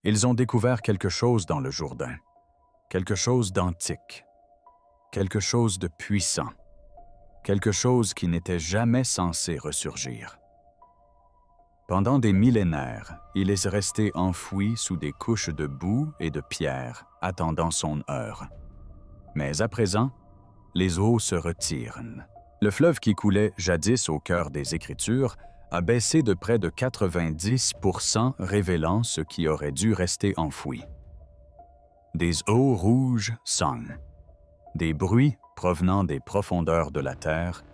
Ils ont découvert quelque chose dans le Jourdain, quelque chose d'antique, quelque chose de puissant, quelque chose qui n'était jamais censé ressurgir. Pendant des millénaires, il est resté enfoui sous des couches de boue et de pierre, attendant son heure. Mais à présent, les eaux se retirent. Le fleuve qui coulait jadis au cœur des Écritures a baissé de près de 90%, révélant ce qui aurait dû rester enfoui. Des eaux rouges sonnent, des bruits provenant des profondeurs de la terre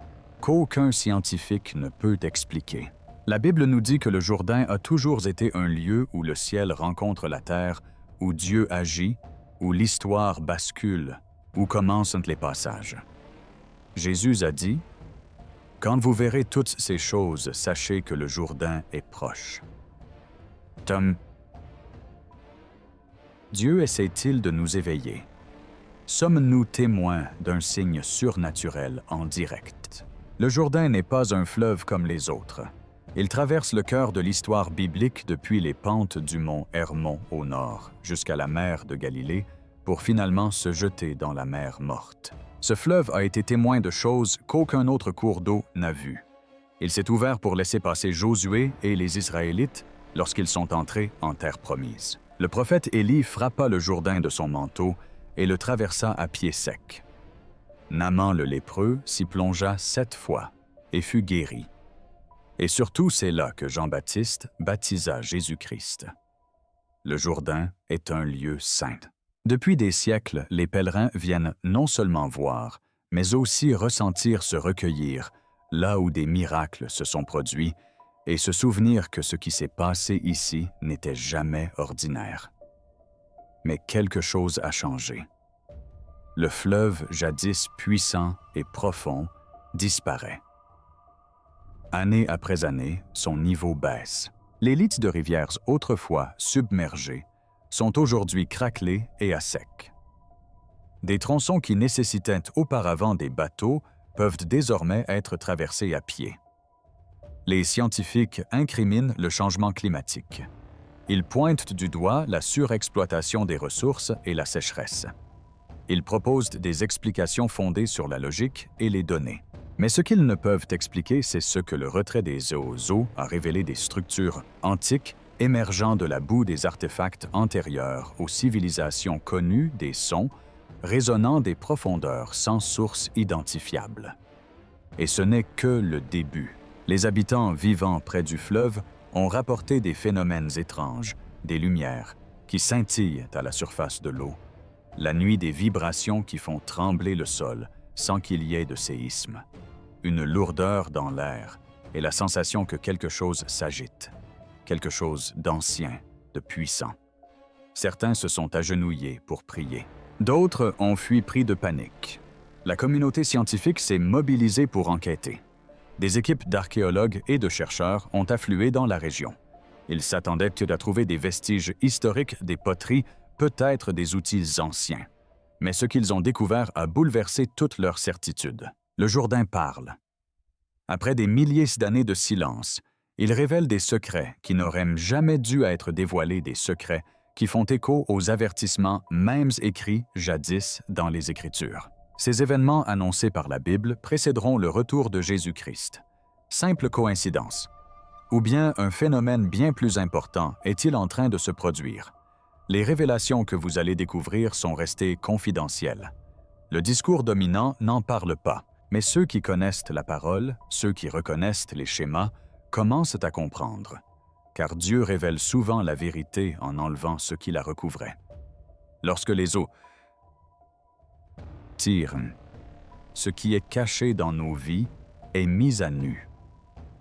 qu'aucun scientifique ne peut expliquer. La Bible nous dit que le Jourdain a toujours été un lieu où le ciel rencontre la terre, où Dieu agit, où l'histoire bascule, où commencent les passages. Jésus a dit « Quand vous verrez toutes ces choses, sachez que le Jourdain est proche. » Dieu essaie-t-il de nous éveiller? Sommes-nous témoins d'un signe surnaturel en direct? Le Jourdain n'est pas un fleuve comme les autres. Il traverse le cœur de l'histoire biblique depuis les pentes du mont Hermon au nord jusqu'à la mer de Galilée pour finalement se jeter dans la mer morte. Ce fleuve a été témoin de choses qu'aucun autre cours d'eau n'a vues. Il s'est ouvert pour laisser passer Josué et les Israélites lorsqu'ils sont entrés en terre promise. Le prophète Élie frappa le Jourdain de son manteau et le traversa à pied sec. Naaman le lépreux s'y plongea 7 fois et fut guéri. Et surtout, c'est là que Jean-Baptiste baptisa Jésus-Christ. Le Jourdain est un lieu saint. Depuis des siècles, les pèlerins viennent non seulement voir, mais aussi ressentir se recueillir là où des miracles se sont produits et se souvenir que ce qui s'est passé ici n'était jamais ordinaire. Mais quelque chose a changé. Le fleuve, jadis puissant et profond, disparaît. Année après année, son niveau baisse. Les lits de rivières autrefois submergés sont aujourd'hui craquelés et à sec. Des tronçons qui nécessitaient auparavant des bateaux peuvent désormais être traversés à pied. Les scientifiques incriminent le changement climatique. Ils pointent du doigt la surexploitation des ressources et la sécheresse. Ils proposent des explications fondées sur la logique et les données. Mais ce qu'ils ne peuvent expliquer, c'est ce que le retrait des eaux a révélé des structures antiques émergeant de la boue des artefacts antérieurs aux civilisations connues des sons résonnant des profondeurs sans source identifiable. Et ce n'est que le début. Les habitants vivant près du fleuve ont rapporté des phénomènes étranges, des lumières qui scintillent à la surface de l'eau, la nuit des vibrations qui font trembler le sol sans qu'il y ait de séisme, une lourdeur dans l'air et la sensation que quelque chose s'agite, quelque chose d'ancien, de puissant. Certains se sont agenouillés pour prier. D'autres ont fui pris de panique. La communauté scientifique s'est mobilisée pour enquêter. Des équipes d'archéologues et de chercheurs ont afflué dans la région. Ils s'attendaient à trouver des vestiges historiques, des poteries, peut-être des outils anciens. Mais ce qu'ils ont découvert a bouleversé toutes leurs certitudes. Le Jourdain parle. Après des milliers d'années de silence, il révèle des secrets qui n'auraient jamais dû être dévoilés, des secrets qui font écho aux avertissements mêmes écrits jadis dans les Écritures. Ces événements annoncés par la Bible précéderont le retour de Jésus-Christ. Simple coïncidence. Ou bien un phénomène bien plus important est-il en train de se produire? Les révélations que vous allez découvrir sont restées confidentielles. Le discours dominant n'en parle pas, mais ceux qui connaissent la parole, ceux qui reconnaissent les schémas, commencent à comprendre, car Dieu révèle souvent la vérité en enlevant ce qui la recouvrait. Lorsque les eaux tirent, ce qui est caché dans nos vies est mis à nu.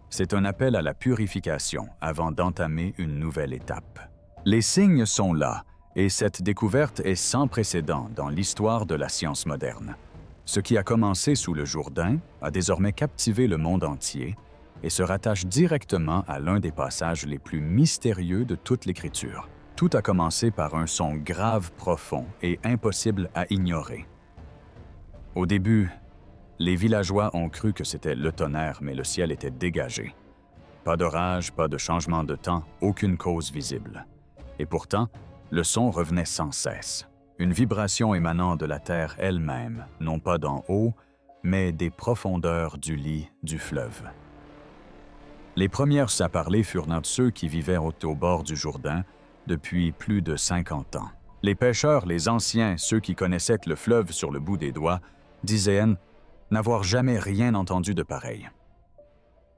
C'est un appel à la purification avant d'entamer une nouvelle étape. Les signes sont là, et cette découverte est sans précédent dans l'histoire de la science moderne. Ce qui a commencé sous le Jourdain a désormais captivé le monde entier et se rattache directement à l'un des passages les plus mystérieux de toute l'Écriture. Tout a commencé par un son grave, profond et impossible à ignorer. Au début, les villageois ont cru que c'était le tonnerre, mais le ciel était dégagé. Pas d'orage, pas de changement de temps, aucune cause visible. Et pourtant, le son revenait sans cesse, une vibration émanant de la terre elle-même, non pas d'en haut, mais des profondeurs du lit du fleuve. Les premières à parler furent de ceux qui vivaient au bord du Jourdain depuis plus de 50 ans. Les pêcheurs, les anciens, ceux qui connaissaient le fleuve sur le bout des doigts, disaient n'avoir jamais rien entendu de pareil.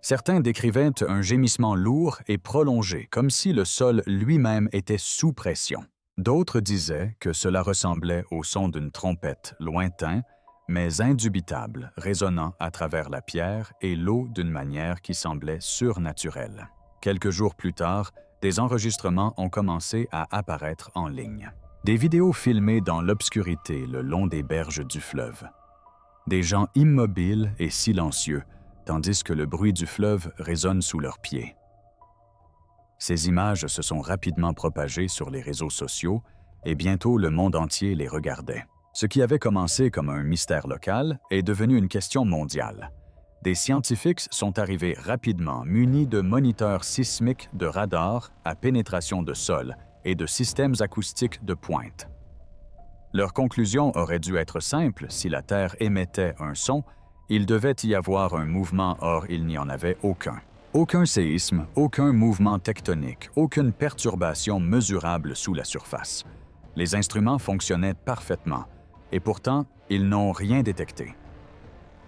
Certains décrivaient un gémissement lourd et prolongé, comme si le sol lui-même était sous pression. D'autres disaient que cela ressemblait au son d'une trompette lointain, mais indubitable, résonnant à travers la pierre et l'eau d'une manière qui semblait surnaturelle. Quelques jours plus tard, des enregistrements ont commencé à apparaître en ligne. Des vidéos filmées dans l'obscurité le long des berges du fleuve. Des gens immobiles et silencieux, tandis que le bruit du fleuve résonne sous leurs pieds. Ces images se sont rapidement propagées sur les réseaux sociaux et bientôt le monde entier les regardait. Ce qui avait commencé comme un mystère local est devenu une question mondiale. Des scientifiques sont arrivés rapidement munis de moniteurs sismiques de radars à pénétration de sol et de systèmes acoustiques de pointe. Leur conclusion aurait dû être simple: si la Terre émettait un son, il devait y avoir un mouvement, or il n'y en avait aucun. Aucun séisme, aucun mouvement tectonique, aucune perturbation mesurable sous la surface. Les instruments fonctionnaient parfaitement, et pourtant, ils n'ont rien détecté.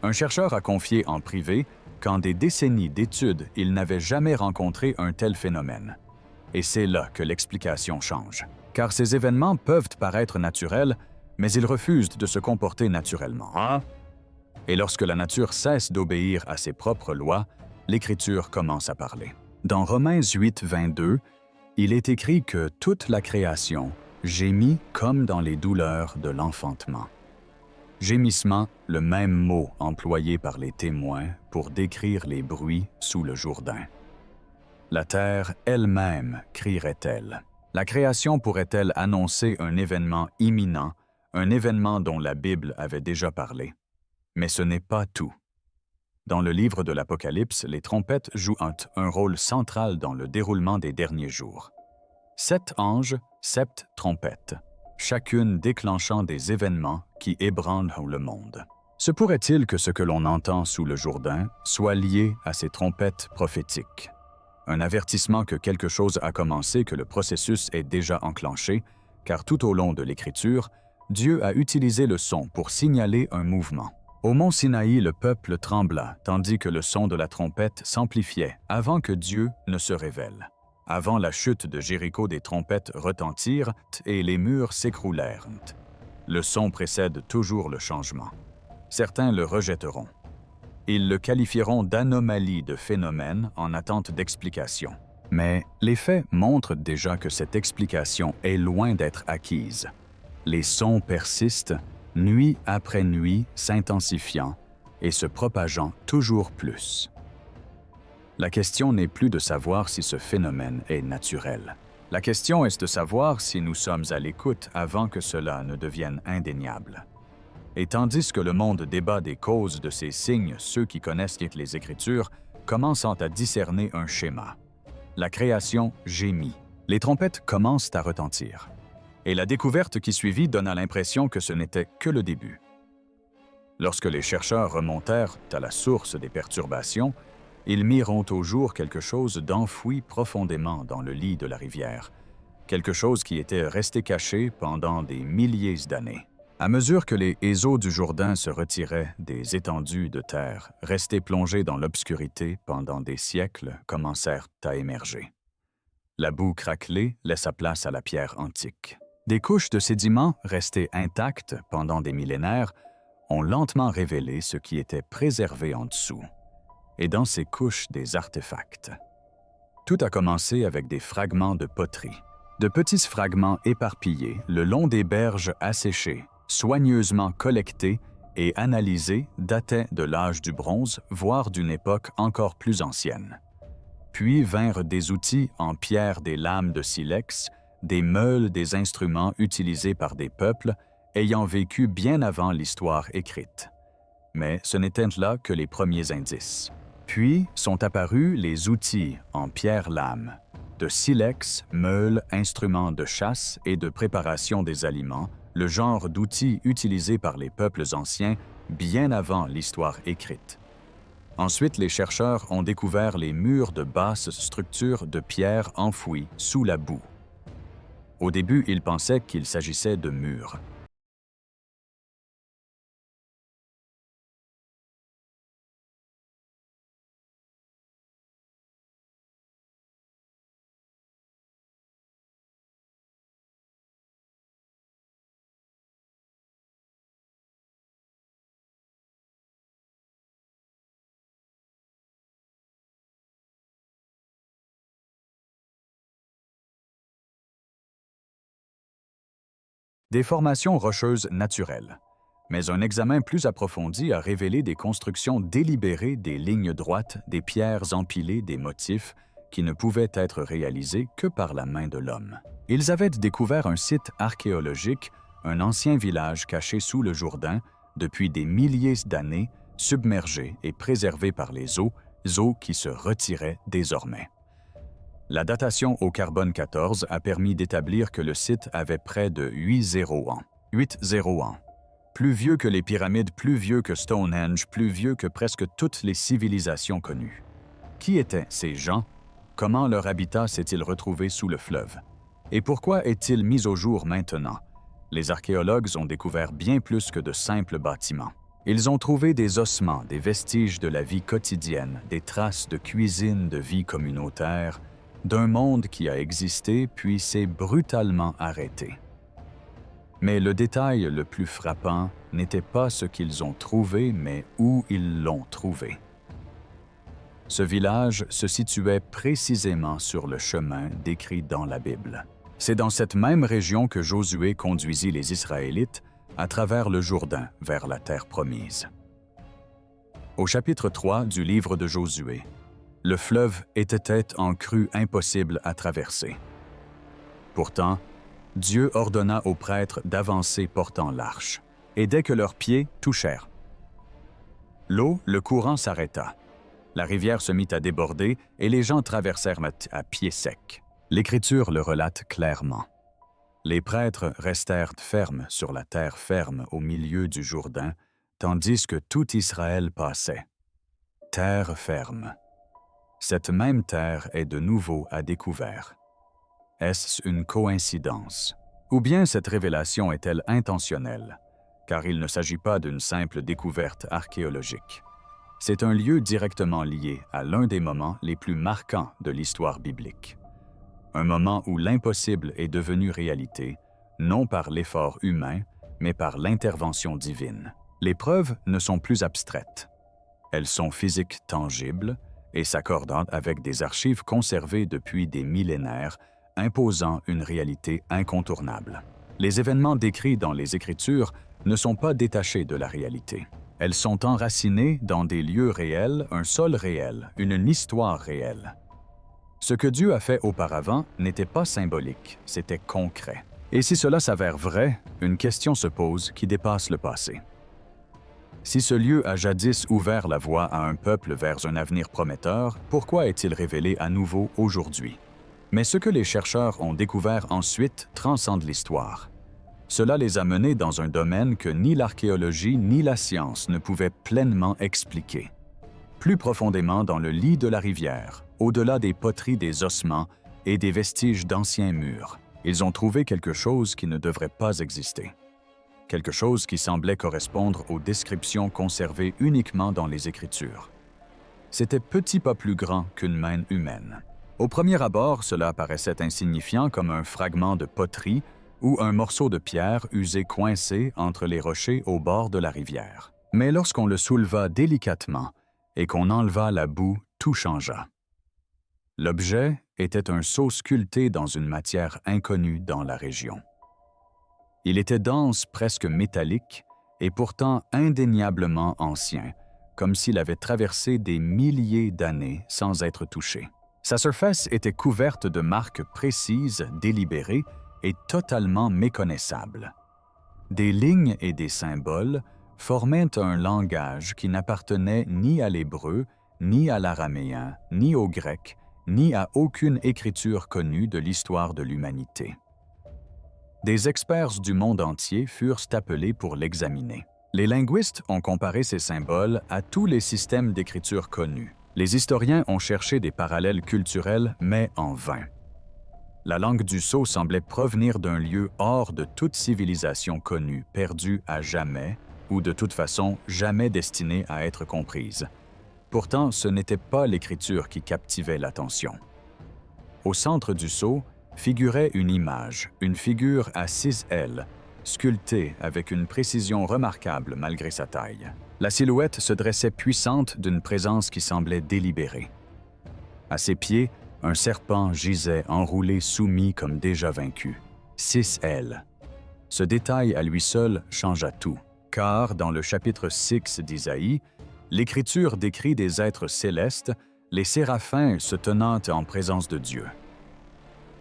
Un chercheur a confié en privé qu'en des décennies d'études, il n'avait jamais rencontré un tel phénomène. Et c'est là que l'explication change. Car ces événements peuvent paraître naturels, mais ils refusent de se comporter naturellement. Et lorsque la nature cesse d'obéir à ses propres lois, l'Écriture commence à parler. Dans Romains 8, 22, il est écrit que toute la création gémit comme dans les douleurs de l'enfantement. Gémissement, le même mot employé par les témoins pour décrire les bruits sous le Jourdain. La terre elle-même crierait-elle. La création pourrait-elle annoncer un événement imminent, un événement dont la Bible avait déjà parlé? Mais ce n'est pas tout. Dans le livre de l'Apocalypse, les trompettes jouent un rôle central dans le déroulement des derniers jours. 7 anges, 7 trompettes, chacune déclenchant des événements qui ébranlent le monde. Se pourrait-il que ce que l'on entend sous le Jourdain soit lié à ces trompettes prophétiques? Un avertissement que quelque chose a commencé, que le processus est déjà enclenché, car tout au long de l'Écriture, Dieu a utilisé le son pour signaler un mouvement. Au mont Sinaï, le peuple trembla, tandis que le son de la trompette s'amplifiait avant que Dieu ne se révèle. Avant la chute de Jéricho, des trompettes retentirent et les murs s'écroulèrent. Le son précède toujours le changement. Certains le rejetteront. Ils le qualifieront d'anomalie, de phénomène en attente d'explication. Mais les faits montrent déjà que cette explication est loin d'être acquise. Les sons persistent, nuit après nuit, s'intensifiant et se propageant toujours plus. La question n'est plus de savoir si ce phénomène est naturel. La question est de savoir si nous sommes à l'écoute avant que cela ne devienne indéniable. Et tandis que le monde débat des causes de ces signes, ceux qui connaissent les Écritures commencent à discerner un schéma. La création gémit. Les trompettes commencent à retentir. Et la découverte qui suivit donna l'impression que ce n'était que le début. Lorsque les chercheurs remontèrent à la source des perturbations, ils mirent au jour quelque chose d'enfoui profondément dans le lit de la rivière, quelque chose qui était resté caché pendant des milliers d'années. À mesure que les eaux du Jourdain se retiraient des étendues de terre, restés plongés dans l'obscurité pendant des siècles, commencèrent à émerger. La boue craquelée laissa place à la pierre antique. Des couches de sédiments restées intactes pendant des millénaires ont lentement révélé ce qui était préservé en dessous, et dans ces couches des artefacts. Tout a commencé avec des fragments de poterie, de petits fragments éparpillés le long des berges asséchées, soigneusement collectés et analysés, dataient de l'âge du bronze, voire d'une époque encore plus ancienne. Puis vinrent des outils en pierre, des lames de silex, des meules, des instruments utilisés par des peuples ayant vécu bien avant l'histoire écrite. Mais ce n'étaient là que les premiers indices. Puis sont apparus les outils en pierre-lame, De silex, meules, instruments de chasse et de préparation des aliments, le genre d'outils utilisés par les peuples anciens bien avant l'histoire écrite. Ensuite, les chercheurs ont découvert les murs de basses structures de pierre enfouies sous la boue. Au début, ils pensaient qu'il s'agissait de murs. Des formations rocheuses naturelles. Mais un examen plus approfondi a révélé des constructions délibérées, des lignes droites, des pierres empilées, des motifs qui ne pouvaient être réalisés que par la main de l'homme. Ils avaient découvert un site archéologique, un ancien village caché sous le Jourdain, depuis des milliers d'années, submergé et préservé par les eaux qui se retiraient désormais. La datation au carbone 14 a permis d'établir que le site avait près de 80 ans. 80 ans. Plus vieux que les pyramides, plus vieux que Stonehenge, plus vieux que presque toutes les civilisations connues. Qui étaient ces gens? Comment leur habitat s'est-il retrouvé sous le fleuve? Et pourquoi est-il mis au jour maintenant? Les archéologues ont découvert bien plus que de simples bâtiments. Ils ont trouvé des ossements, des vestiges de la vie quotidienne, des traces de cuisine, de vie communautaire, d'un monde qui a existé puis s'est brutalement arrêté. Mais le détail le plus frappant n'était pas ce qu'ils ont trouvé, mais où ils l'ont trouvé. Ce village se situait précisément sur le chemin décrit dans la Bible. C'est dans cette même région que Josué conduisit les Israélites à travers le Jourdain vers la terre promise. Au chapitre 3 du livre de Josué, le fleuve était en crue impossible à traverser. Pourtant, Dieu ordonna aux prêtres d'avancer portant l'arche, et dès que leurs pieds touchèrent l'eau, le courant s'arrêta. La rivière se mit à déborder et les gens traversèrent à pied sec. L'Écriture le relate clairement. Les prêtres restèrent fermes sur la terre ferme au milieu du Jourdain, tandis que tout Israël passait. Terre ferme. Cette même terre est de nouveau à découvert. Est-ce une coïncidence? Ou bien cette révélation est-elle intentionnelle? Car il ne s'agit pas d'une simple découverte archéologique. C'est un lieu directement lié à l'un des moments les plus marquants de l'histoire biblique. Un moment où l'impossible est devenu réalité, non par l'effort humain, mais par l'intervention divine. Les preuves ne sont plus abstraites. Elles sont physiques tangibles et s'accordant avec des archives conservées depuis des millénaires, imposant une réalité incontournable. Les événements décrits dans les Écritures ne sont pas détachés de la réalité. Elles sont enracinées dans des lieux réels, un sol réel, une histoire réelle. Ce que Dieu a fait auparavant n'était pas symbolique, c'était concret. Et si cela s'avère vrai, une question se pose qui dépasse le passé. Si ce lieu a jadis ouvert la voie à un peuple vers un avenir prometteur, pourquoi est-il révélé à nouveau aujourd'hui? Mais ce que les chercheurs ont découvert ensuite transcende l'histoire. Cela les a menés dans un domaine que ni l'archéologie ni la science ne pouvaient pleinement expliquer. Plus profondément dans le lit de la rivière, au-delà des poteries des ossements et des vestiges d'anciens murs, ils ont trouvé quelque chose qui ne devrait pas exister. Quelque chose qui semblait correspondre aux descriptions conservées uniquement dans les Écritures. C'était petit pas plus grand qu'une main humaine. Au premier abord, cela paraissait insignifiant comme un fragment de poterie ou un morceau de pierre usé coincé entre les rochers au bord de la rivière. Mais lorsqu'on le souleva délicatement et qu'on enleva la boue, tout changea. L'objet était un sceau sculpté dans une matière inconnue dans la région. Il était dense, presque métallique, et pourtant indéniablement ancien, comme s'il avait traversé des milliers d'années sans être touché. Sa surface était couverte de marques précises, délibérées et totalement méconnaissables. Des lignes et des symboles formaient un langage qui n'appartenait ni à l'hébreu, ni à l'araméen, ni au grec, ni à aucune écriture connue de l'histoire de l'humanité. Des experts du monde entier furent appelés pour l'examiner. Les linguistes ont comparé ces symboles à tous les systèmes d'écriture connus. Les historiens ont cherché des parallèles culturels, mais en vain. La langue du sceau semblait provenir d'un lieu hors de toute civilisation connue, perdue à jamais, ou de toute façon jamais destinée à être comprise. Pourtant, ce n'était pas l'écriture qui captivait l'attention. Au centre du sceau figurait une image, une figure à 6 ailes, sculptée avec une précision remarquable malgré sa taille. La silhouette se dressait puissante d'une présence qui semblait délibérée. À ses pieds, un serpent gisait enroulé, soumis comme déjà vaincu. 6 ailes. Ce détail à lui seul changea tout, car dans le chapitre 6 d'Isaïe, l'Écriture décrit des êtres célestes, les séraphins se tenant en présence de Dieu.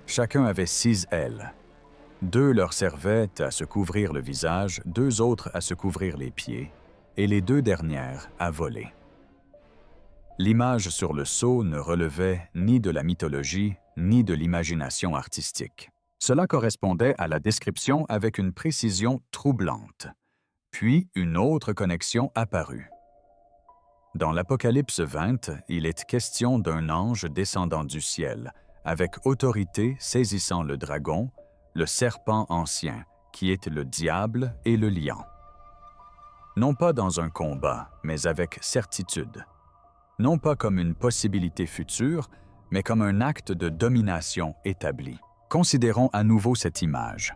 Chacun avait 6 ailes. 2 leur servaient à se couvrir le visage, 2 autres à se couvrir les pieds, et les 2 dernières à voler. L'image sur le sceau ne relevait ni de la mythologie, ni de l'imagination artistique. Cela correspondait à la description avec une précision troublante. Puis une autre connexion apparut. Dans l'Apocalypse 20, il est question d'un ange descendant du ciel, avec autorité saisissant le dragon, le serpent ancien, qui est le diable et le lion. Non pas dans un combat, mais avec certitude. Non pas comme une possibilité future, mais comme un acte de domination établi. Considérons à nouveau cette image.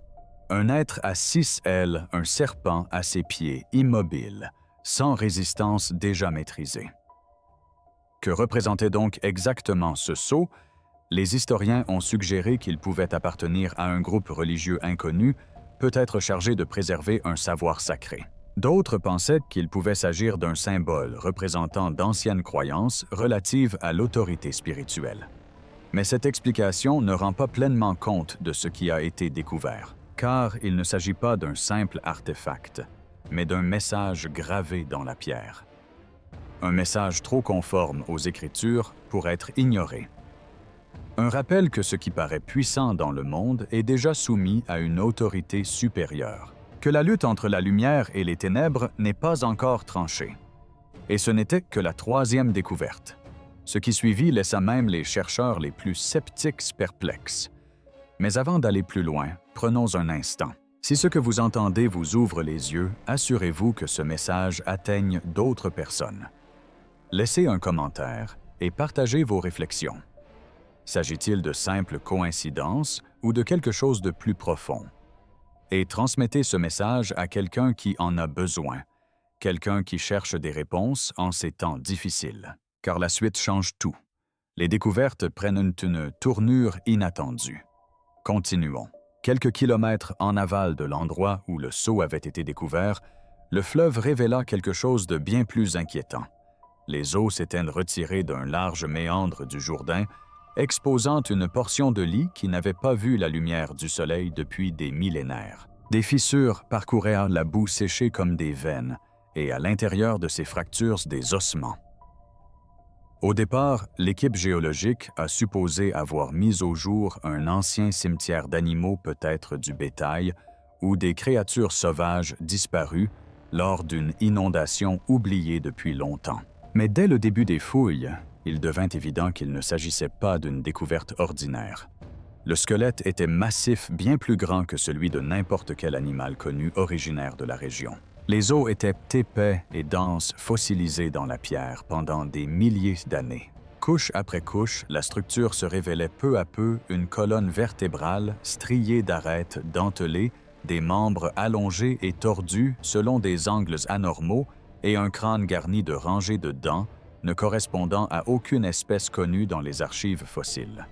Un être à 6 ailes, un serpent à ses pieds, immobile, sans résistance déjà maîtrisée. Que représentait donc exactement ce sceau? Les historiens ont suggéré qu'il pouvait appartenir à un groupe religieux inconnu, peut-être chargé de préserver un savoir sacré. D'autres pensaient qu'il pouvait s'agir d'un symbole représentant d'anciennes croyances relatives à l'autorité spirituelle. Mais cette explication ne rend pas pleinement compte de ce qui a été découvert, car il ne s'agit pas d'un simple artefact, mais d'un message gravé dans la pierre. Un message trop conforme aux Écritures pour être ignoré. Un rappel que ce qui paraît puissant dans le monde est déjà soumis à une autorité supérieure, que la lutte entre la lumière et les ténèbres n'est pas encore tranchée. Et ce n'était que la 3e découverte. Ce qui suivit laissa même les chercheurs les plus sceptiques perplexes. Mais avant d'aller plus loin, prenons un instant. Si ce que vous entendez vous ouvre les yeux, assurez-vous que ce message atteigne d'autres personnes. Laissez un commentaire et partagez vos réflexions. S'agit-il de simples coïncidences ou de quelque chose de plus profond? Et transmettez ce message à quelqu'un qui en a besoin, quelqu'un qui cherche des réponses en ces temps difficiles. Car la suite change tout. Les découvertes prennent une tournure inattendue. Continuons. Quelques kilomètres en aval de l'endroit où le sceau avait été découvert, le fleuve révéla quelque chose de bien plus inquiétant. Les eaux s'étaient retirées d'un large méandre du Jourdain, exposant une portion de lit qui n'avait pas vu la lumière du soleil depuis des millénaires. Des fissures parcouraient la boue séchée comme des veines, et à l'intérieur de ces fractures des ossements. Au départ, l'équipe géologique a supposé avoir mis au jour un ancien cimetière d'animaux, peut-être du bétail, ou des créatures sauvages disparues lors d'une inondation oubliée depuis longtemps. Mais dès le début des fouilles, il devint évident qu'il ne s'agissait pas d'une découverte ordinaire. Le squelette était massif, bien plus grand que celui de n'importe quel animal connu originaire de la région. Les os étaient épais et denses, fossilisés dans la pierre pendant des milliers d'années. Couche après couche, la structure se révélait peu à peu une colonne vertébrale striée d'arêtes dentelées, des membres allongés et tordus selon des angles anormaux et un crâne garni de rangées de dents ne correspondant à aucune espèce connue dans les archives fossiles.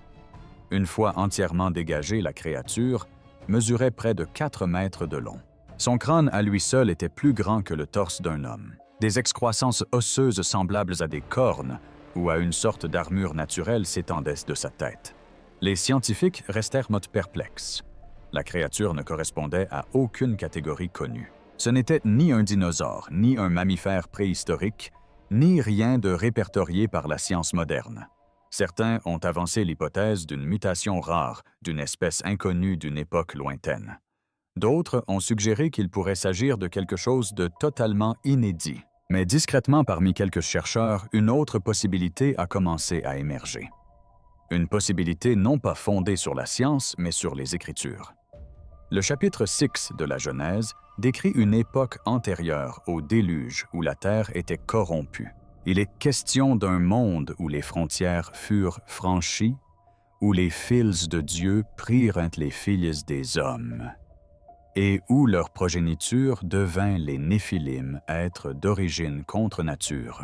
Une fois entièrement dégagée, la créature mesurait près de 4 mètres de long. Son crâne à lui seul était plus grand que le torse d'un homme. Des excroissances osseuses semblables à des cornes ou à une sorte d'armure naturelle s'étendaient de sa tête. Les scientifiques restèrent perplexes. La créature ne correspondait à aucune catégorie connue. Ce n'était ni un dinosaure, ni un mammifère préhistorique, ni rien de répertorié par la science moderne. Certains ont avancé l'hypothèse d'une mutation rare, d'une espèce inconnue d'une époque lointaine. D'autres ont suggéré qu'il pourrait s'agir de quelque chose de totalement inédit. Mais discrètement parmi quelques chercheurs, une autre possibilité a commencé à émerger. Une possibilité non pas fondée sur la science, mais sur les Écritures. Le chapitre 6 de la Genèse décrit une époque antérieure au déluge où la terre était corrompue. Il est question d'un monde où les frontières furent franchies, où les fils de Dieu prirent les filles des hommes, et où leur progéniture devint les Néphilim, êtres d'origine contre nature.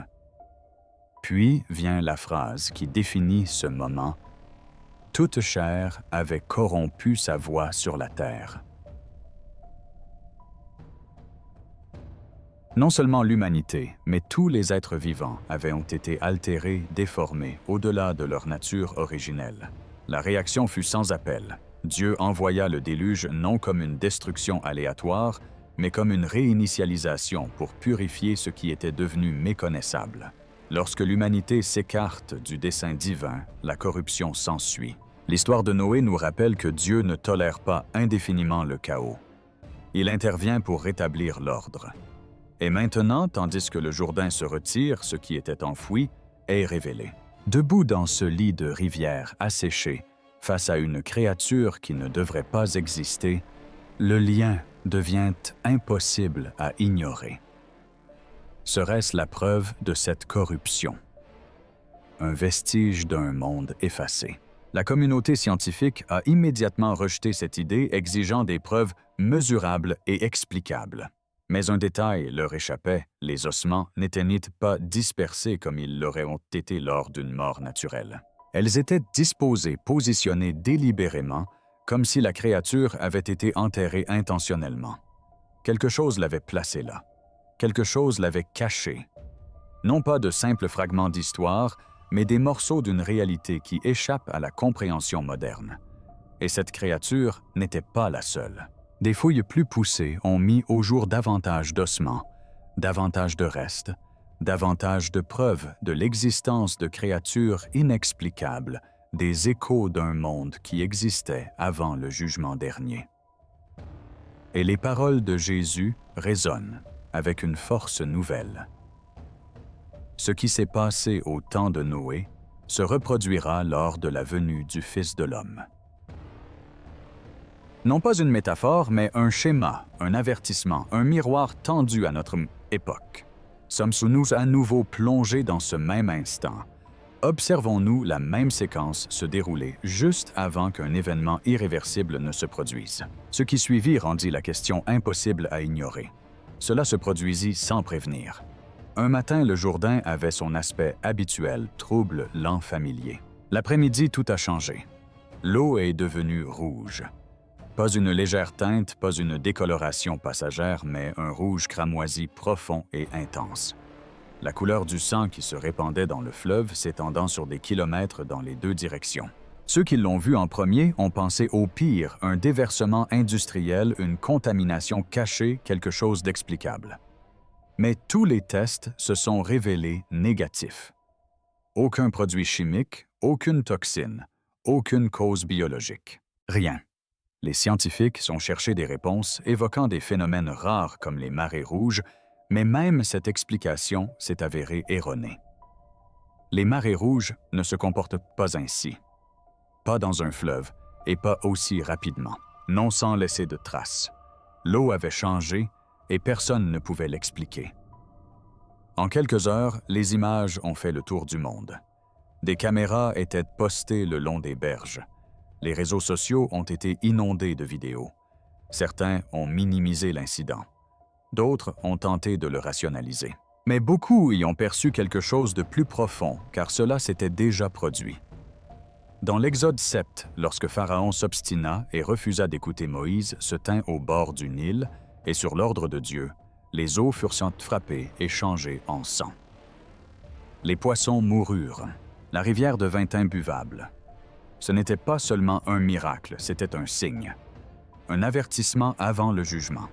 Puis vient la phrase qui définit ce moment. « Toute chair avait corrompu sa voie sur la terre. » Non seulement l'humanité, mais tous les êtres vivants avaient été altérés, déformés, au-delà de leur nature originelle. La réaction fut sans appel. Dieu envoya le déluge non comme une destruction aléatoire, mais comme une réinitialisation pour purifier ce qui était devenu méconnaissable. Lorsque l'humanité s'écarte du dessein divin, la corruption s'ensuit. L'histoire de Noé nous rappelle que Dieu ne tolère pas indéfiniment le chaos. Il intervient pour rétablir l'ordre. Et maintenant, tandis que le Jourdain se retire, ce qui était enfoui est révélé. Debout dans ce lit de rivière asséché, face à une créature qui ne devrait pas exister, le lien devient impossible à ignorer. Serait-ce la preuve de cette corruption? Un vestige d'un monde effacé. La communauté scientifique a immédiatement rejeté cette idée, exigeant des preuves mesurables et explicables. Mais un détail leur échappait, les ossements n'étaient pas dispersés comme ils l'auraient été lors d'une mort naturelle. Elles étaient disposées, positionnées délibérément, comme si la créature avait été enterrée intentionnellement. Quelque chose l'avait placée là. Quelque chose l'avait cachée. Non pas de simples fragments d'histoire, mais des morceaux d'une réalité qui échappe à la compréhension moderne. Et cette créature n'était pas la seule. Des fouilles plus poussées ont mis au jour davantage d'ossements, davantage de restes, davantage de preuves de l'existence de créatures inexplicables, des échos d'un monde qui existait avant le jugement dernier. Et les paroles de Jésus résonnent avec une force nouvelle. Ce qui s'est passé au temps de Noé se reproduira lors de la venue du Fils de l'homme. Non pas une métaphore, mais un schéma, un avertissement, un miroir tendu à notre époque. Sommes-nous à nouveau plongés dans ce même instant? Observons-nous la même séquence se dérouler juste avant qu'un événement irréversible ne se produise? Ce qui suivit rendit la question impossible à ignorer. Cela se produisit sans prévenir. Un matin, le Jourdain avait son aspect habituel, trouble, lent, familier. L'après-midi, tout a changé. L'eau est devenue rouge. Pas une légère teinte, pas une décoloration passagère, mais un rouge cramoisi profond et intense. La couleur du sang qui se répandait dans le fleuve s'étendant sur des kilomètres dans les deux directions. Ceux qui l'ont vu en premier ont pensé au pire, un déversement industriel, une contamination cachée, quelque chose d'explicable. Mais tous les tests se sont révélés négatifs. Aucun produit chimique, aucune toxine, aucune cause biologique. Rien. Les scientifiques ont cherché des réponses évoquant des phénomènes rares comme les marées rouges, mais même cette explication s'est avérée erronée. Les marées rouges ne se comportent pas ainsi. Pas dans un fleuve et pas aussi rapidement, non sans laisser de traces. L'eau avait changé et personne ne pouvait l'expliquer. En quelques heures, les images ont fait le tour du monde. Des caméras étaient postées le long des berges. Les réseaux sociaux ont été inondés de vidéos. Certains ont minimisé l'incident. D'autres ont tenté de le rationaliser. Mais beaucoup y ont perçu quelque chose de plus profond, car cela s'était déjà produit. Dans l'Exode 7, lorsque Pharaon s'obstina et refusa d'écouter Moïse, se tint au bord du Nil, et sur l'ordre de Dieu, les eaux furent frappées et changées en sang. Les poissons moururent. La rivière devint imbuvable. Ce n'était pas seulement un miracle, c'était un signe. Un avertissement avant le jugement.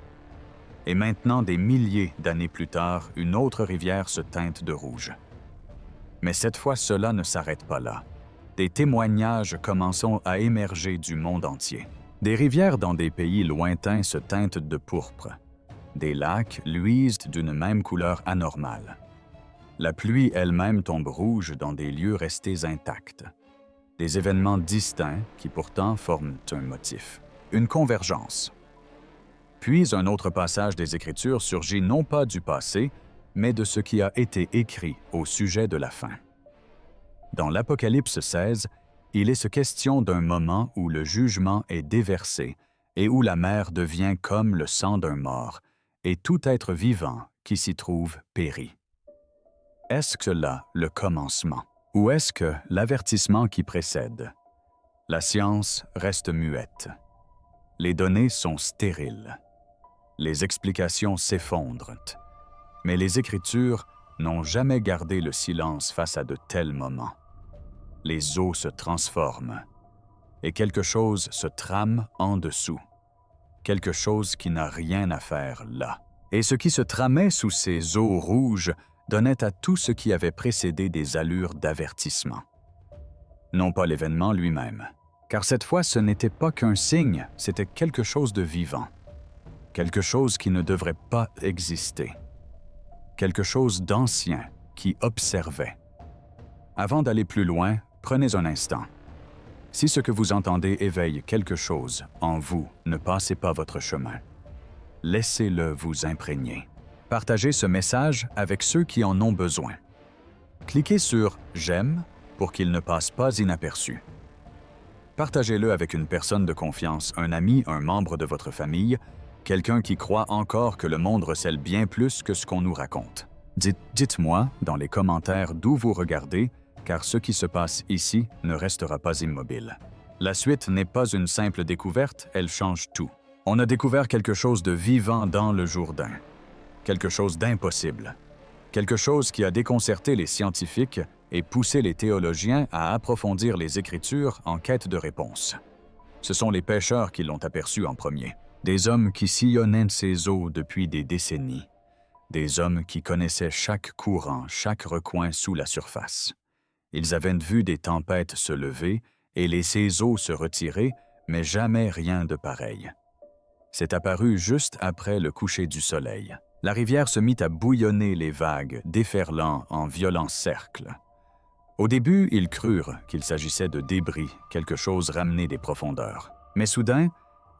Et maintenant, des milliers d'années plus tard, une autre rivière se teinte de rouge. Mais cette fois, cela ne s'arrête pas là. des témoignages commençant à émerger du monde entier. Des rivières dans des pays lointains se teintent de pourpre. Des lacs luisent d'une même couleur anormale. La pluie elle-même tombe rouge dans des lieux restés intacts. Des événements distincts qui pourtant forment un motif, une convergence. Puis un autre passage des Écritures surgit non pas du passé, mais de ce qui a été écrit au sujet de la fin. Dans l'Apocalypse 16, il est question d'un moment où le jugement est déversé et où la mer devient comme le sang d'un mort, et tout être vivant qui s'y trouve périt. Est-ce que là le commencement? Ou est-ce que l'avertissement qui précède? La science reste muette. Les données sont stériles. Les explications s'effondrent. Mais les Écritures n'ont jamais gardé le silence face à de tels moments. Les eaux se transforment et quelque chose se trame en dessous. Quelque chose qui n'a rien à faire là. Et ce qui se tramait sous ces eaux rouges donnait à tout ce qui avait précédé des allures d'avertissement. Non pas l'événement lui-même, car cette fois ce n'était pas qu'un signe, c'était quelque chose de vivant. Quelque chose qui ne devrait pas exister. Quelque chose d'ancien qui observait. Avant d'aller plus loin, prenez un instant. Si ce que vous entendez éveille quelque chose en vous, ne passez pas votre chemin. Laissez-le vous imprégner. Partagez ce message avec ceux qui en ont besoin. Cliquez sur « J'aime » pour qu'il ne passe pas inaperçu. Partagez-le avec une personne de confiance, un ami, un membre de votre famille, quelqu'un qui croit encore que le monde recèle bien plus que ce qu'on nous raconte. Dites-moi dans les commentaires d'où vous regardez, car ce qui se passe ici ne restera pas immobile. La suite n'est pas une simple découverte, elle change tout. On a découvert quelque chose de vivant dans le Jourdain, quelque chose d'impossible, quelque chose qui a déconcerté les scientifiques et poussé les théologiens à approfondir les Écritures en quête de réponses. Ce sont les pêcheurs qui l'ont aperçu en premier, des hommes qui sillonnaient ces eaux depuis des décennies, des hommes qui connaissaient chaque courant, chaque recoin sous la surface. Ils avaient vu des tempêtes se lever et les eaux se retirer, mais jamais rien de pareil. C'est apparu juste après le coucher du soleil. La rivière se mit à bouillonner les vagues, déferlant en violents cercles. Au début, ils crurent qu'il s'agissait de débris, quelque chose ramené des profondeurs. Mais soudain,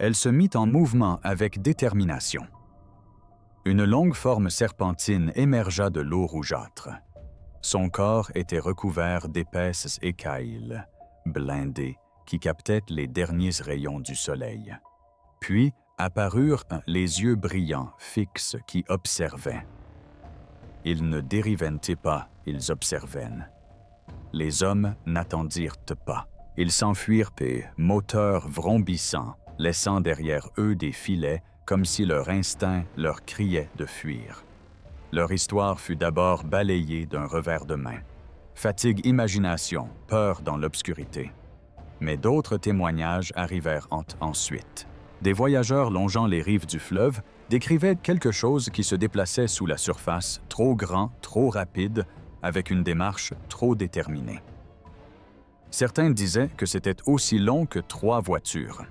elle se mit en mouvement avec détermination. Une longue forme serpentine émergea de l'eau rougeâtre. Son corps était recouvert d'épaisses écailles, blindées, qui captaient les derniers rayons du soleil. Puis apparurent les yeux brillants, fixes, qui observaient. Ils ne dérivaient pas, ils observaient. Les hommes n'attendirent pas. Ils s'enfuirent, moteurs vrombissants, laissant derrière eux des filets, comme si leur instinct leur criait de fuir. Leur histoire fut d'abord balayée d'un revers de main. Fatigue imagination, peur dans l'obscurité. Mais d'autres témoignages arrivèrent ensuite. Des voyageurs longeant les rives du fleuve décrivaient quelque chose qui se déplaçait sous la surface, trop grand, trop rapide, avec une démarche trop déterminée. Certains disaient que c'était aussi long que 3 voitures.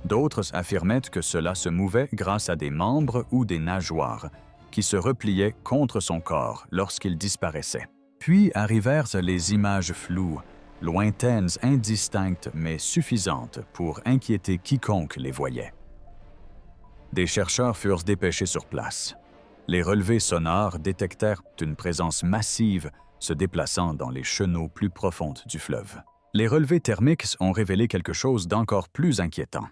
D'autres affirmaient que cela se mouvait grâce à des membres ou des nageoires, qui se repliaient contre son corps lorsqu'il disparaissait. Puis arrivèrent les images floues, lointaines, indistinctes, mais suffisantes pour inquiéter quiconque les voyait. Des chercheurs furent dépêchés sur place. Les relevés sonores détectèrent une présence massive se déplaçant dans les chenaux plus profondes du fleuve. Les relevés thermiques ont révélé quelque chose d'encore plus inquiétant.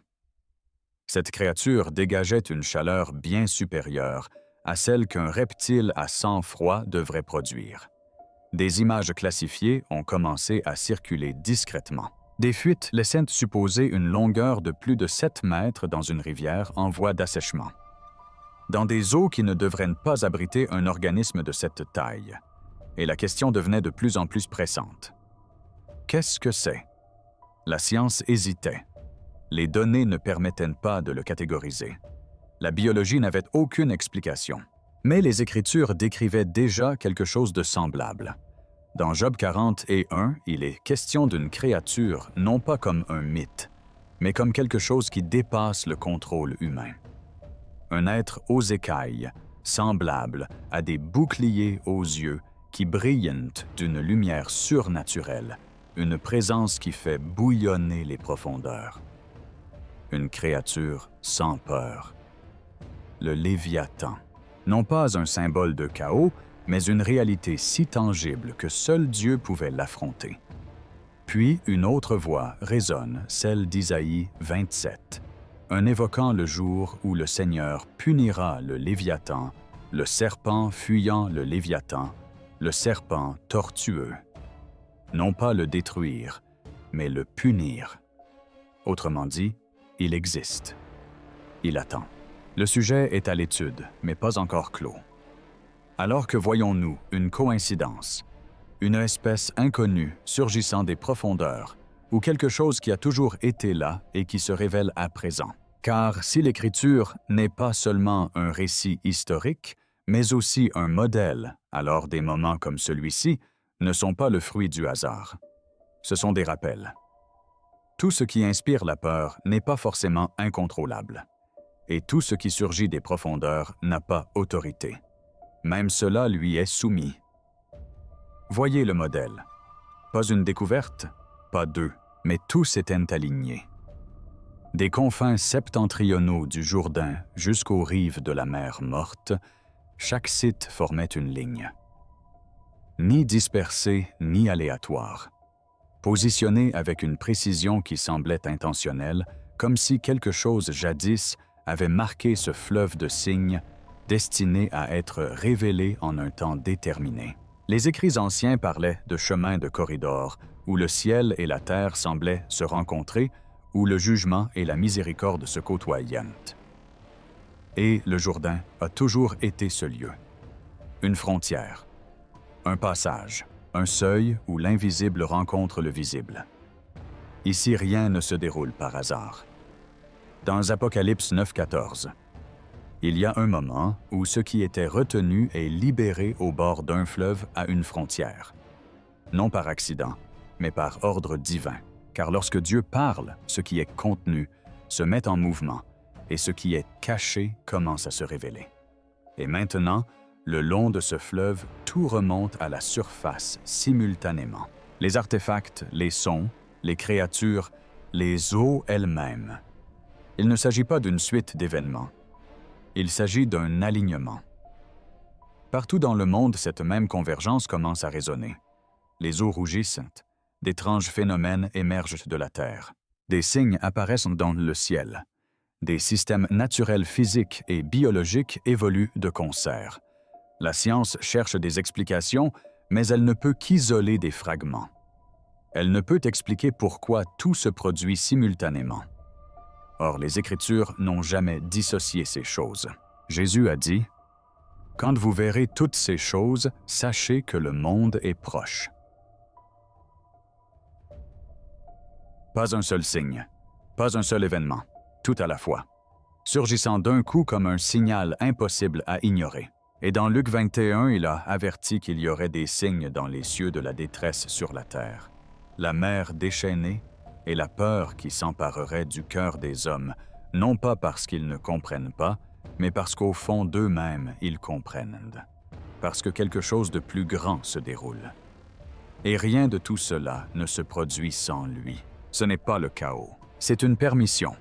Cette créature dégageait une chaleur bien supérieure à celle qu'un reptile à sang froid devrait produire. Des images classifiées ont commencé à circuler discrètement. Des fuites laissaient supposer une longueur de plus de 7 mètres dans une rivière en voie d'assèchement. Dans des eaux qui ne devraient pas abriter un organisme de cette taille. Et la question devenait de plus en plus pressante. Qu'est-ce que c'est? La science hésitait. Les données ne permettaient pas de le catégoriser. La biologie n'avait aucune explication. Mais les Écritures décrivaient déjà quelque chose de semblable. Dans Job 40:1, il est question d'une créature non pas comme un mythe, mais comme quelque chose qui dépasse le contrôle humain. Un être aux écailles, semblable à des boucliers aux yeux qui brillent d'une lumière surnaturelle, une présence qui fait bouillonner les profondeurs. Une créature sans peur. Le Léviathan. Non pas un symbole de chaos, mais une réalité si tangible que seul Dieu pouvait l'affronter. Puis une autre voix résonne, celle d'Isaïe 27, un évoquant le jour où le Seigneur punira le Léviathan, le serpent fuyant le Léviathan, le serpent tortueux. Non pas le détruire, mais le punir. Autrement dit, il existe. Il attend. Le sujet est à l'étude, mais pas encore clos. Alors que voyons-nous une coïncidence, une espèce inconnue surgissant des profondeurs, ou quelque chose qui a toujours été là et qui se révèle à présent. Car si l'Écriture n'est pas seulement un récit historique, mais aussi un modèle, alors des moments comme celui-ci ne sont pas le fruit du hasard. Ce sont des rappels. Tout ce qui inspire la peur n'est pas forcément incontrôlable, et tout ce qui surgit des profondeurs n'a pas autorité. Même cela lui est soumis. Voyez le modèle. Pas une découverte, pas deux, mais tous s'étaient alignés. Des confins septentrionaux du Jourdain jusqu'aux rives de la mer Morte, chaque site formait une ligne. Ni dispersée, ni aléatoire. Positionnée avec une précision qui semblait intentionnelle, comme si quelque chose jadis avait marqué ce fleuve de signes destiné à être révélé en un temps déterminé. Les écrits anciens parlaient de chemins de corridors, où le ciel et la terre semblaient se rencontrer, où le jugement et la miséricorde se côtoyaient. Et le Jourdain a toujours été ce lieu. Une frontière, un passage, un seuil où l'invisible rencontre le visible. Ici, rien ne se déroule par hasard. Dans Apocalypse 9:14, il y a un moment où ce qui était retenu est libéré au bord d'un fleuve à une frontière. Non par accident, mais par ordre divin. Car lorsque Dieu parle, ce qui est contenu se met en mouvement et ce qui est caché commence à se révéler. Et maintenant, le long de ce fleuve, tout remonte à la surface simultanément. Les artefacts, les sons, les créatures, les eaux elles-mêmes. Il ne s'agit pas d'une suite d'événements. Il s'agit d'un alignement. Partout dans le monde, cette même convergence commence à résonner. Les eaux rougissent, d'étranges phénomènes émergent de la Terre. Des signes apparaissent dans le ciel. Des systèmes naturels physiques et biologiques évoluent de concert. La science cherche des explications, mais elle ne peut qu'isoler des fragments. Elle ne peut expliquer pourquoi tout se produit simultanément. Or, les Écritures n'ont jamais dissocié ces choses. Jésus a dit « Quand vous verrez toutes ces choses, sachez que le monde est proche. » Pas un seul signe, pas un seul événement, tout à la fois, surgissant d'un coup comme un signal impossible à ignorer. Et dans Luc 21, il a averti qu'il y aurait des signes dans les cieux de la détresse sur la terre, la mer déchaînée et la peur qui s'emparerait du cœur des hommes, non pas parce qu'ils ne comprennent pas, mais parce qu'au fond d'eux-mêmes, ils comprennent, parce que quelque chose de plus grand se déroule. Et rien de tout cela ne se produit sans lui. Ce n'est pas le chaos, c'est une permission.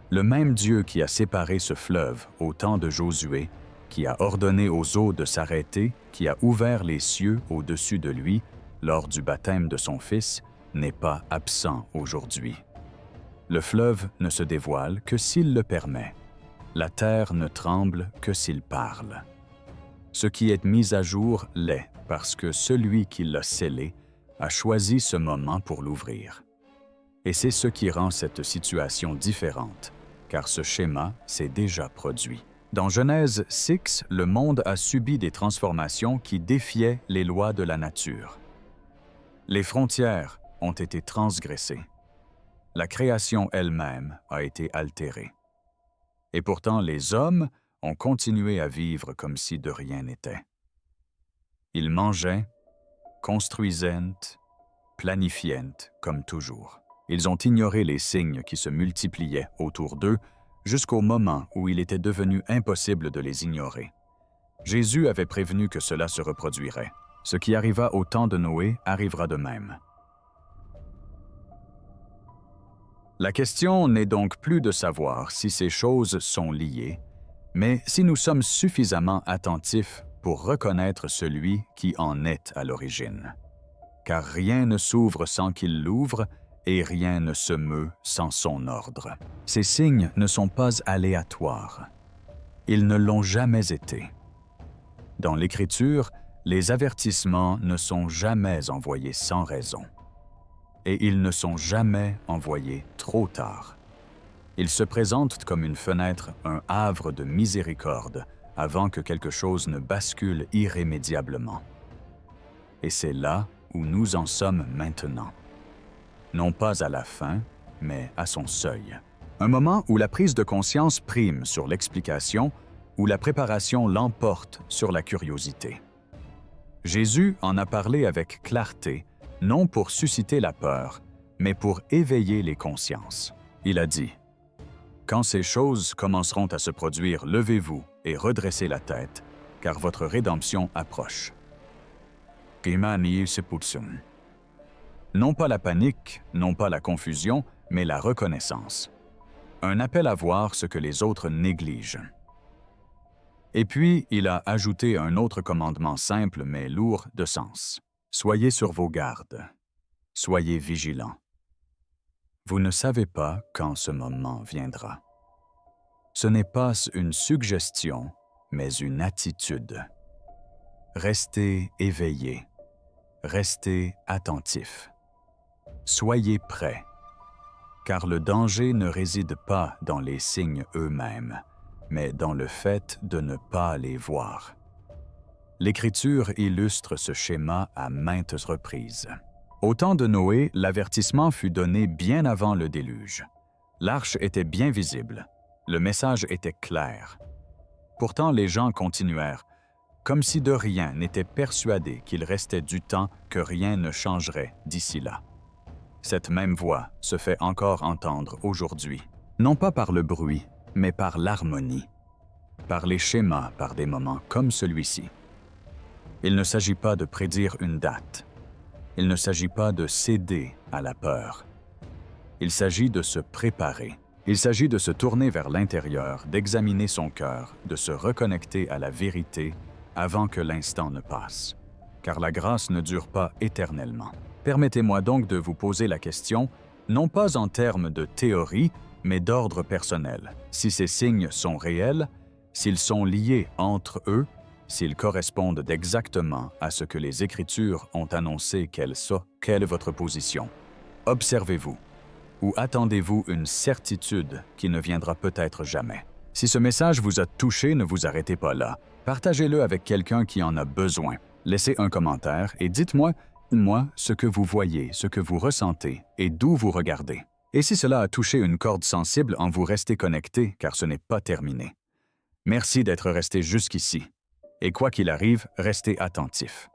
Le même Dieu qui a séparé ce fleuve au temps de Josué, qui a ordonné aux eaux de s'arrêter, qui a ouvert les cieux au-dessus de lui lors du baptême de son Fils, n'est pas absent aujourd'hui. Le fleuve ne se dévoile que s'il le permet. La terre ne tremble que s'il parle. Ce qui est mis à jour l'est, parce que celui qui l'a scellé a choisi ce moment pour l'ouvrir. Et c'est ce qui rend cette situation différente, car ce schéma s'est déjà produit. Dans Genèse 6, le monde a subi des transformations qui défiaient les lois de la nature. Les frontières ont été transgressées. La création elle-même a été altérée. Et pourtant, les hommes ont continué à vivre comme si de rien n'était. Ils mangeaient, construisent, planifient comme toujours. Ils ont ignoré les signes qui se multipliaient autour d'eux jusqu'au moment où il était devenu impossible de les ignorer. Jésus avait prévenu que cela se reproduirait. Ce qui arriva au temps de Noé arrivera de même. La question n'est donc plus de savoir si ces choses sont liées, mais si nous sommes suffisamment attentifs pour reconnaître celui qui en est à l'origine. Car rien ne s'ouvre sans qu'il l'ouvre, et rien ne se meut sans son ordre. Ces signes ne sont pas aléatoires. Ils ne l'ont jamais été. Dans l'Écriture, les avertissements ne sont jamais envoyés sans raison. Et ils ne sont jamais envoyés trop tard. Ils se présentent comme une fenêtre, un havre de miséricorde, avant que quelque chose ne bascule irrémédiablement. Et c'est là où nous en sommes maintenant. Non pas à la fin, mais à son seuil. Un moment où la prise de conscience prime sur l'explication, où la préparation l'emporte sur la curiosité. Jésus en a parlé avec clarté, non pour susciter la peur, mais pour éveiller les consciences. Il a dit, « Quand ces choses commenceront à se produire, levez-vous et redressez la tête, car votre rédemption approche. » Non pas la panique, non pas la confusion, mais la reconnaissance. Un appel à voir ce que les autres négligent. Et puis, il a ajouté un autre commandement simple mais lourd de sens. Soyez sur vos gardes. Soyez vigilants. Vous ne savez pas quand ce moment viendra. Ce n'est pas une suggestion, mais une attitude. Restez éveillés. Restez attentifs. Soyez prêts, car le danger ne réside pas dans les signes eux-mêmes, mais dans le fait de ne pas les voir. L'Écriture illustre ce schéma à maintes reprises. Au temps de Noé, l'avertissement fut donné bien avant le déluge. L'arche était bien visible. Le message était clair. Pourtant, les gens continuèrent, comme si de rien n'étaient persuadés qu'il restait du temps que rien ne changerait d'ici là. Cette même voix se fait encore entendre aujourd'hui, non pas par le bruit, mais par l'harmonie, par les schémas, par des moments comme celui-ci. Il ne s'agit pas de prédire une date. Il ne s'agit pas de céder à la peur. Il s'agit de se préparer. Il s'agit de se tourner vers l'intérieur, d'examiner son cœur, de se reconnecter à la vérité avant que l'instant ne passe. Car la grâce ne dure pas éternellement. Permettez-moi donc de vous poser la question, non pas en termes de théorie, mais d'ordre personnel. Si ces signes sont réels, s'ils sont liés entre eux, s'ils correspondent exactement à ce que les Écritures ont annoncé qu'elles sont, quelle est votre position? Observez-vous. Ou attendez-vous une certitude qui ne viendra peut-être jamais? Si ce message vous a touché, ne vous arrêtez pas là. Partagez-le avec quelqu'un qui en a besoin. Laissez un commentaire et dites-moi ce que vous voyez, ce que vous ressentez et d'où vous regardez. Et si cela a touché une corde sensible, en vous restez connecté, car ce n'est pas terminé. Merci d'être resté jusqu'ici. Et quoi qu'il arrive, restez attentif.